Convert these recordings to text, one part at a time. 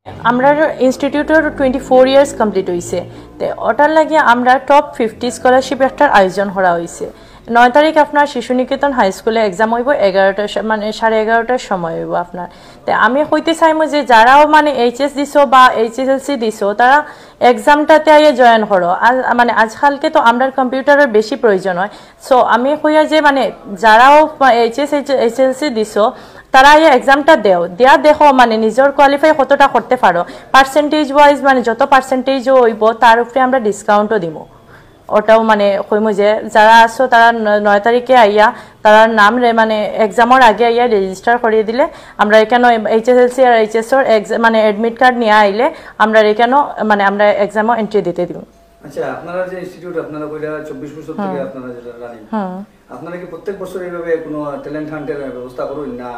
আমরা ইনস্টিটিউটের 24 years complete হয়েছে তো ওটার লাগে আমরা টপ 50 স্কলারশিপ একটা আয়োজন করা হয়েছে 9 তারিখ আপনার শিশু নিকেতন হাই স্কুলে এক্সাম হইব 11টা মানে 11:30টার সময় হইব আপনার তো আমি কইতে চাইমু যে যারাও মানে এইচএস দিছো বা এইচএসএলসি দিছো তারা এক্সামটাতে আইয়ে জয়েন করো মানে আজকালকে তো আমরা কম্পিউটারের বেশি প্রয়োজন হয় সো আমি কইয়া যে মানে যারাও এইচএস এইচএসএলসি দিছো তারা এই এক্সামটা দেয়া দেখো মানে নিজের কোয়ালিফাই কতটা করতে পারো পার্সেন্টেজ ওয়াইজ মানে যত পার্সেন্টেজও হইব তার উপরে আমরা ডিসকাউন্টও দিব ওটাও মানে কইমু যে যারা আসো তারা 9 তারিখে আইয়া তার নাম মানে এক্সামের আগে আইয়া রেজিস্টার করিয়ে দিলে আমরা এখানে এইচএসএলসি আর এইচএসর মানে অ্যাডমিট কার্ড নিয়ে আইলে আমরা এখানে মানে আমরা এক্সামও এন্ট্রি দিতে দিব। আচ্ছা আপনারা যে ইনস্টিটিউট আপনারা কইলা 24 বছর থেকে আপনারা যেটা রানিং আপনারা কি প্রত্যেক বছর এইভাবে কোনো ট্যালেন্ট হান্টের ব্যবস্থা করুন না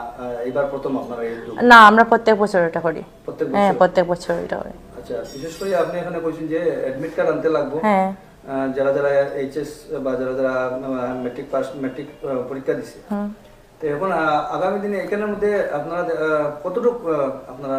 এবার প্রথম আপনারা এই না আমরা প্রত্যেক বছর এটা করি প্রত্যেক বছর এটা করি। আচ্ছা বিশেষ করে আপনি এখানে কইছেন যে অ্যাডমিট কার্ড আনতে লাগবে হ্যাঁ যারা যারা এইচএস বা যারা যারা মেট্রিক পরীক্ষা দিছে তো এখন আগামী দিনে এখানের মধ্যে আপনারা কতটুকু আপনারা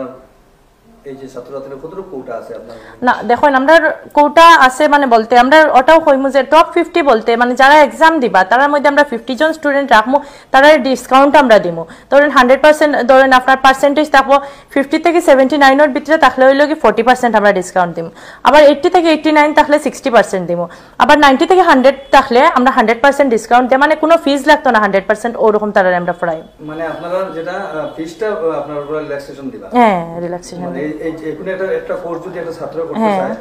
এই যে ছাত্রছাত্রীদের কতটুকু কোটা আছে আপনার না দেখুন আমরা কোটা আছে মানে বলতে আমরা ওটাও কইমু যে টপ 50 বলতে মানে যারা এক্সাম দিবা তার মধ্যে আমরা 50 জন স্টুডেন্ট রাখমু তারা ডিসকাউন্ট আমরা দিমু ধরেন 100% ধরেন আপনার পার্সেন্টেজ থাকবো 50 থেকে 79 এর ভিতরে থাকলে হইলো কি 40% আমরা ডিসকাউন্ট দিমু আবার 80 থেকে 89 থাকলে 60% দিমু আবার 90 থেকে 100 থাকলে আমরা 100% ডিসকাউন্ট দেই মানে কোনো ফিজ লাগতো না 100% ওরকম তারা আমরা ফ্রাই মানে আপনারা যেটা ফিজটা আপনারা রিল্যাক্সেশন দিবা হ্যাঁ রিল্যাক্সেশন এই যে কোন একটা কোর্স যদি একটা ছাত্র করতে চায়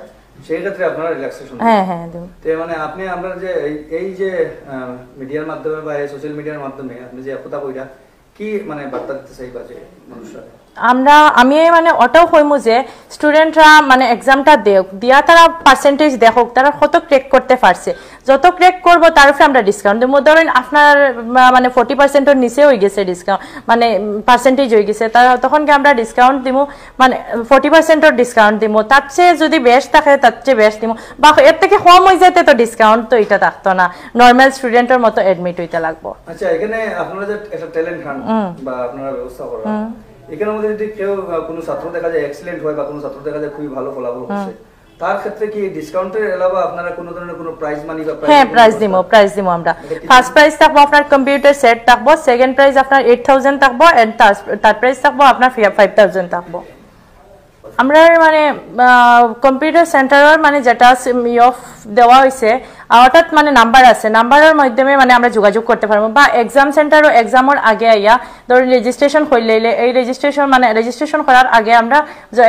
সেই ক্ষেত্রে আপনারা রিল্যাক্সেশন দেন তো মানে আপনি আমরা যে এই যে মিডিয়ার মাধ্যমে বা সোশ্যাল মিডিয়ার মাধ্যমে আপনি যে কথা কইরা কি মানে বার্তা দিতে চাইবা যে মানুষরা আমি মানে ওটাও কইমু যে স্টুডেন্টরা মানে এক্সামটা দিয়া তারা পার্সেন্টেজ দেখুক তারা কত ক্র্যাক করতে পারছে যত ক্র্যাক করবো তার উপরে আমরা ডিসকাউন্ট দেবো ধরেন আপনার মানে 40% এর নিচে হয়ে গেছে ডিসকাউন্ট মানে পার্সেন্টেজ হয়ে গেছে তারা তখন কি আমরা ডিসকাউন্ট দিব মানে 40% এর ডিসকাউন্ট দিব তার চেয়ে যদি বেশ থাকে তার চেয়ে বেশ দিব বা এর থেকে কম হয়ে যেতে তো ডিসকাউন্ট তো এটা থাকতো না নর্মাল স্টুডেন্টের মতো অ্যাডমিট হইতে লাগবো। আচ্ছা এখানে আপনারা যে একটা ট্যালেন্ট হান্ট বা আপনারা ব্যবস্থা করেন এখানের মধ্যে যদি কেউ কোনো ছাত্র দেখা যায় এক্সিলেন্ট হয় বা কোনো ছাত্র দেখা যায় খুবই ভালো ফলাফল করছে তার ক্ষেত্রে কি ডিসকাউন্টের এলাবা আপনারা কোনো ধরনের কোনো প্রাইজ মানি বা প্রাইজ দিমু আমরা ফার্স্ট প্রাইজ থাকবো আপনার কম্পিউটার সেট থাকবো সেকেন্ড প্রাইজ আপনার 8000 থাকবো এন্ড থার্ড প্রাইজ থাকবো আপনার 5000 থাকবো। আমরা মানে কম্পিউটার সেন্টারের মানে যেটা দেওয়া হয়েছে অর্থাৎ মানে নাম্বার আছে নাম্বারের মাধ্যমে মানে আমরা যোগাযোগ করতে পারবো বা এক্সাম সেন্টারও এক্সামের আগে আইয়া ধরুন রেজিস্ট্রেশন করলে এই রেজিস্ট্রেশন করার আগে আমরা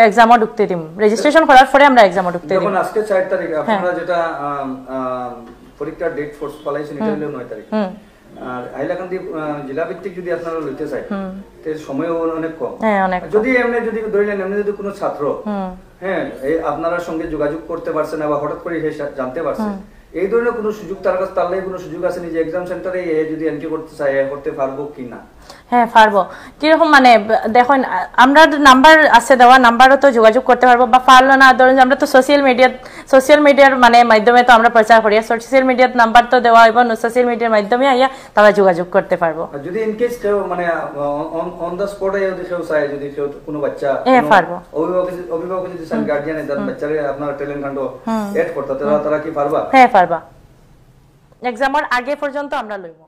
এক্সামও ঢুকতে দিব রেজিস্ট্রেশন করার পরে আমরা এক্সামও ঢুকতে দিব। যখন আজকে 4 তারিখ আপনারা যেটা পরীক্ষার ডেট ফোর্স পালাইছেন এটা হলো 9 তারিখ আর হাইলাকান্দি জেলা ভিত্তিক যদি আপনারা লইতে চাই তে সময় অনেক কম যদি এমনি যদি ধরলেন এমনি যদি কোনো ছাত্র হ্যাঁ এই আপনার সঙ্গে যোগাযোগ করতে পারছে না বা হঠাৎ করে জানতে পারছে এই ধরনের কোনো সুযোগ তার কাছে তার কোনো সুযোগ আছে যে এক্সাম সেন্টারে যদি এন্ট্রি করতে চায় করতে পারবো কিনা? হ্যাঁ পারবো কিরকম মানে দেখুন আমরা নাম্বার আছে দেওয়া নাম্বারও তো যোগাযোগ করতে পারবো বা পারলো না ধরুন আমরা তো সোশ্যাল মিডিয়ার মানে মাধ্যমে তো আমরা প্রচার করি সোশ্যাল মিডিয়ার নাম্বার তো দেওয়া এবং সোশ্যাল মিডিয়ার মাধ্যমে আইয়া তারা যোগাযোগ করতে পারবো। যদি ইন কেস কেউ মানে অন দা স্পটে যদি কেউ চায় যদি কেউ কোনো বাচ্চা পারবো অভিভাবক যদি চান গার্ডিয়ান তার বাচ্চারে আপনার ট্যালেন্ট হান্ট এড করতে তারা কি পারবা? হ্যাঁ পারবা এক্সামের আগে পর্যন্ত আমরা লইব।